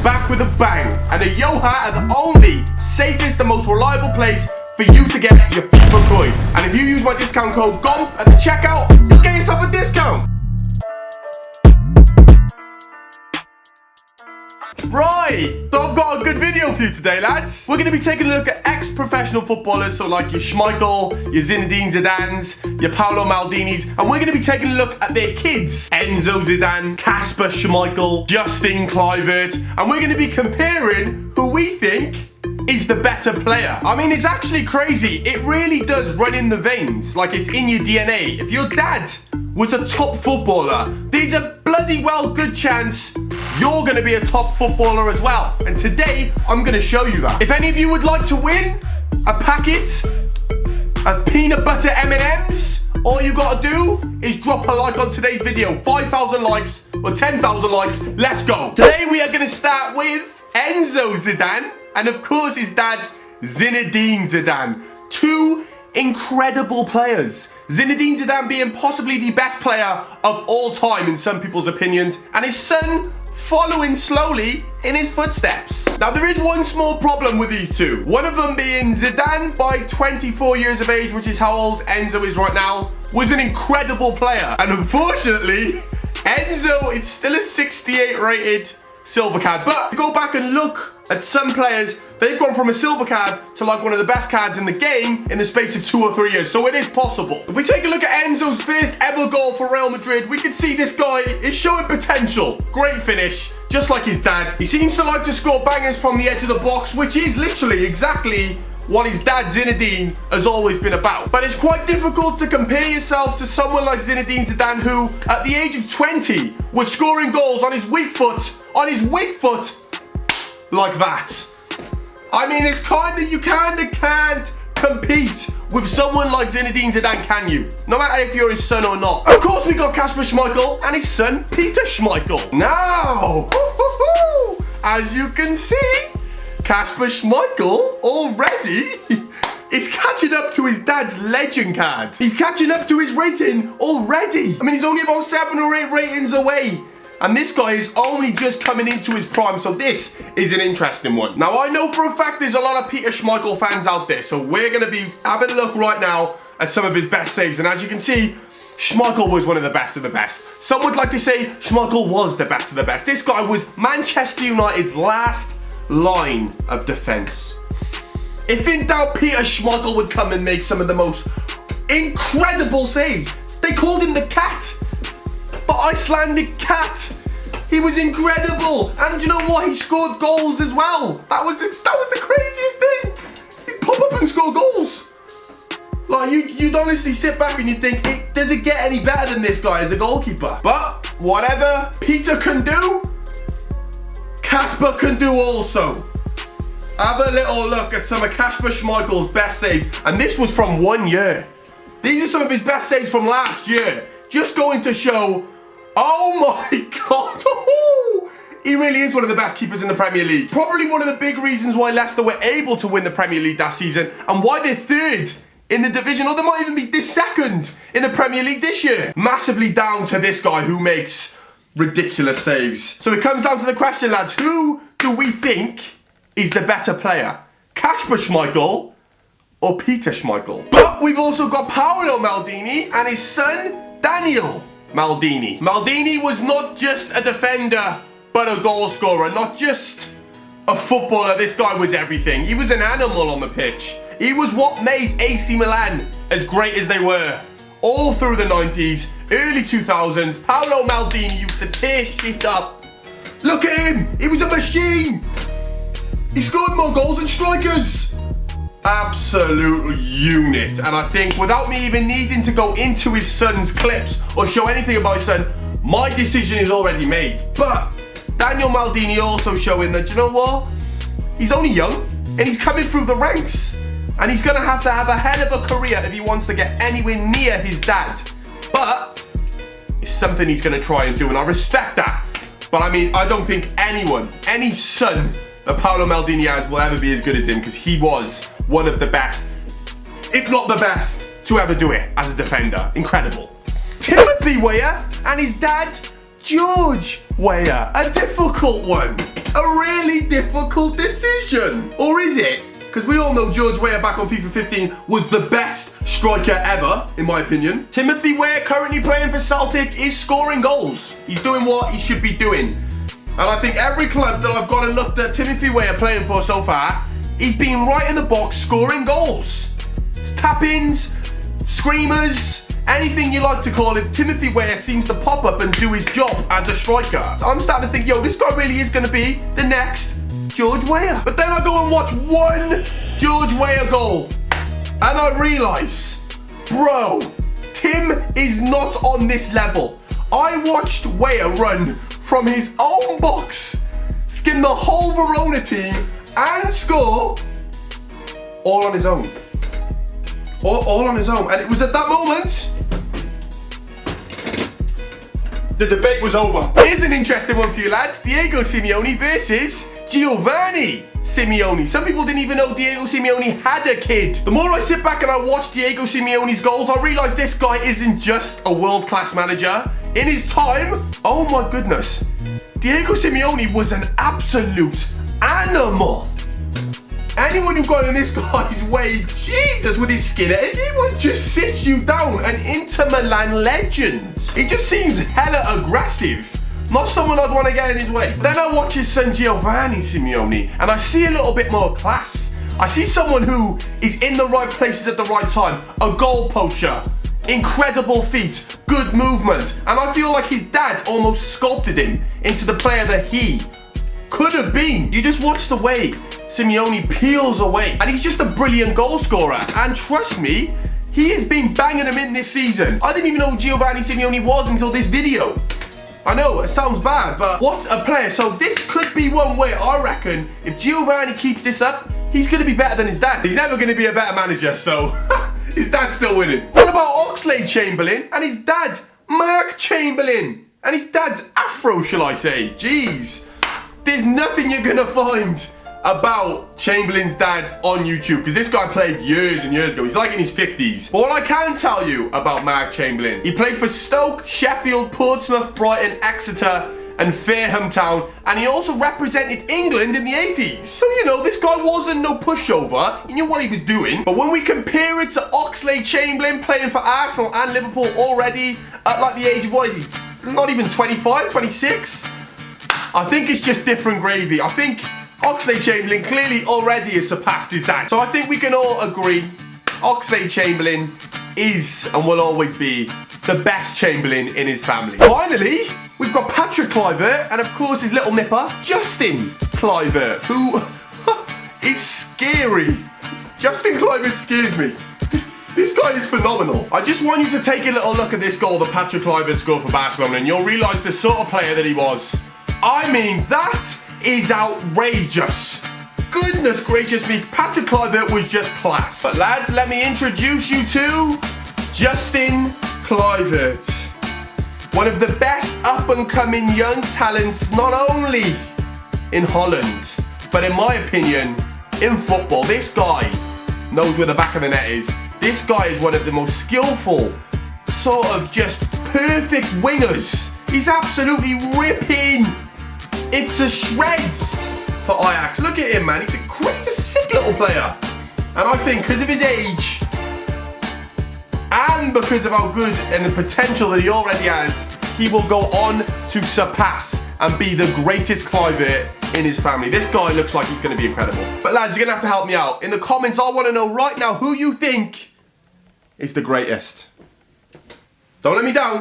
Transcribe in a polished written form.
back with a bang. And the Yoha are the only safest and most reliable place for you to get your FIFA coins. And if you use my discount code Gonth at the checkout, you'll get yourself a discount. Right, so I've got a good video for you today, lads. We're going to be taking a look at ex-professional footballers, so like your Schmeichel, your Zinedine Zidanes, your Paolo Maldinis, and we're going to be taking a look at their kids. Enzo Zidane, Kasper Schmeichel, Justin Kluivert, and we're going to be comparing who we think is the better player. I mean, it's actually crazy. It really does run in the veins, like it's in your DNA. If your dad was a top footballer, there's a bloody well good chance you're gonna be a top footballer as well. And today, I'm gonna show you that. If any of you would like to win a packet of peanut butter M&Ms, all you gotta do is drop a like on today's video. 5,000 likes or 10,000 likes, let's go. Today we are gonna start with Enzo Zidane and of course his dad, Zinedine Zidane. Two incredible players. Zinedine Zidane being possibly the best player of all time in some people's opinions, and his son following slowly in his footsteps. Now there is one small problem with these two. One of them being Zidane, by 24 years of age, which is how old Enzo is right now, was an incredible player. And unfortunately, Enzo, it's still a 68 rated silver card. But go back and look at some players, they've gone from a silver card to like one of the best cards in the game in the space of 2 or 3 years. So it is possible. If we take a look at Enzo's first ever goal for Real Madrid, we can see this guy is showing potential. Great finish, just like his dad. He seems to like to score bangers from the edge of the box, which is literally exactly what his dad Zinedine has always been about. But it's quite difficult to compare yourself to someone like Zinedine Zidane, who at the age of 20 was scoring goals on his weak foot, like that. I mean, it's you can't compete with someone like Zinedine Zidane, can you? No matter if you're his son or not. Of course, we got Kasper Schmeichel and his son, Peter Schmeichel. Now, as you can see, Kasper Schmeichel already is catching up to his dad's legend card. He's catching up to his rating already. I mean, he's only about 7 or 8 ratings away. And this guy is only just coming into his prime, so this is an interesting one. Now, I know for a fact there's a lot of Peter Schmeichel fans out there, so we're going to be having a look right now at some of his best saves. And as you can see, Schmeichel was one of the best of the best. Some would like to say Schmeichel was the best of the best. This guy was Manchester United's last line of defense. If in doubt, Peter Schmeichel would come and make some of the most incredible saves. They called him the cat. The Icelandic cat. He was incredible. And you know what? He scored goals as well. That was the craziest thing. He'd pop up and score goals. Like, you'd honestly sit back and you'd think, does it get any better than this guy as a goalkeeper? But whatever Peter can do, Kasper can do also. Have a little look at some of Kasper Schmeichel's best saves. And this was from 1 year. These are some of his best saves from last year. Just going to show, oh my God, he really is one of the best keepers in the Premier League. Probably one of the big reasons why Leicester were able to win the Premier League that season and why they're third in the division, or they might even be second in the Premier League this year. Massively down to this guy who makes ridiculous saves. So it comes down to the question, lads, who do we think is the better player? Kasper Schmeichel or Peter Schmeichel? But we've also got Paolo Maldini and his son, Daniel Maldini. Maldini was not just a defender, but a goal scorer. Not just a footballer, this guy was everything. He was an animal on the pitch. He was what made AC Milan as great as they were. All through the 90s, early 2000s, Paolo Maldini used to tear shit up. Look at him, he was a machine. He scored more goals than strikers. Absolute unit. And I think without me even needing to go into his son's clips or show anything about his son, my decision is already made. But Daniel Maldini also showing that, you know what? He's only young and he's coming through the ranks. And he's going to have a hell of a career if he wants to get anywhere near his dad. But it's something he's going to try and do, and I respect that. But I mean, I don't think any son that Paolo Maldini has will ever be as good as him, because he was one of the best, if not the best, to ever do it as a defender. Incredible. Timothy Weah and his dad, George Weah. A difficult one. a really difficult decision. Or is it? Because we all know George Weah back on FIFA 15 was the best striker ever, in my opinion. Timothy Weah, currently playing for Celtic, is scoring goals. He's doing what he should be doing. And I think every club that I've gone and looked at Timothy Weah playing for so far, he's been right in the box scoring goals. Tap-ins, screamers, anything you like to call it, Timothy Weah seems to pop up and do his job as a striker. I'm starting to think, yo, this guy really is going to be the next George Weah. But then I go and watch one George Weah goal and I realise, bro, Tim is not on this level. I watched Weah run from his own box, skin the whole Verona team and score all on his own. All on his own. And it was at that moment the debate was over. Here's an interesting one for you lads. Diego Simeone versus Giovanni Simeone. Some people didn't even know Diego Simeone had a kid. The more I sit back and I watch Diego Simeone's goals, I realise this guy isn't just a world-class manager. In his time, oh my goodness, Diego Simeone was an absolute animal. Anyone who got in this guy's way, Jesus, with his skinhead, he would just sit you down. An Inter Milan legend. He just seems hella aggressive. Not someone I'd want to get in his way. Then I watch his son Giovanni Simeone and I see a little bit more class. I see someone who is in the right places at the right time. A goal poacher, incredible feet, good movement. And I feel like his dad almost sculpted him into the player that he could have been. You just watch the way Simeone peels away. And he's just a brilliant goal scorer. And trust me, he has been banging them in this season. I didn't even know who Giovanni Simeone was until this video. I know, it sounds bad, but what a player. So this could be one way, I reckon, if Giovanni keeps this up, he's going to be better than his dad. He's never going to be a better manager, so his dad's still winning. What about Oxlade-Chamberlain and his dad, Mark Chamberlain? And his dad's afro, shall I say. Jeez. There's nothing you're going to find about Chamberlain's dad on YouTube, because this guy played years and years ago. He's like in his 50s. But what I can tell you about Mark Chamberlain, he played for Stoke, Sheffield, Portsmouth, Brighton, Exeter and Fareham Town, and he also represented England in the 80s. So, you know, this guy wasn't no pushover. He knew what he was doing. But when we compare it to Oxlade-Chamberlain playing for Arsenal and Liverpool already at like the age of, what is he, not even 25, 26? I think it's just different gravy. I think Oxlade-Chamberlain clearly already has surpassed his dad. So I think we can all agree Oxlade-Chamberlain is and will always be the best Chamberlain in his family. Finally, we've got Patrick Kluivert and of course his little nipper, Justin Kluivert, who is scary. Justin Kluivert scares me. This guy is phenomenal. I just want you to take a little look at this goal that Patrick Kluivert scored for Barcelona and you'll realise the sort of player that he was. I mean, that is outrageous. Goodness gracious me, Patrick Kluivert was just class. But lads, let me introduce you to Justin Kluivert. One of the best up-and-coming young talents, not only in Holland, but in my opinion, in football. This guy knows where the back of the net is. This guy is one of the most skillful, sort of just perfect wingers. He's absolutely ripping it to shreds for Ajax. Look at him, man. He's a sick little player. And I think because of his age and because of how good and the potential that he already has, he will go on to surpass and be the greatest Kluivert in his family. This guy looks like he's going to be incredible. But lads, you're going to have to help me out. In the comments, I want to know right now who you think is the greatest. Don't let me down.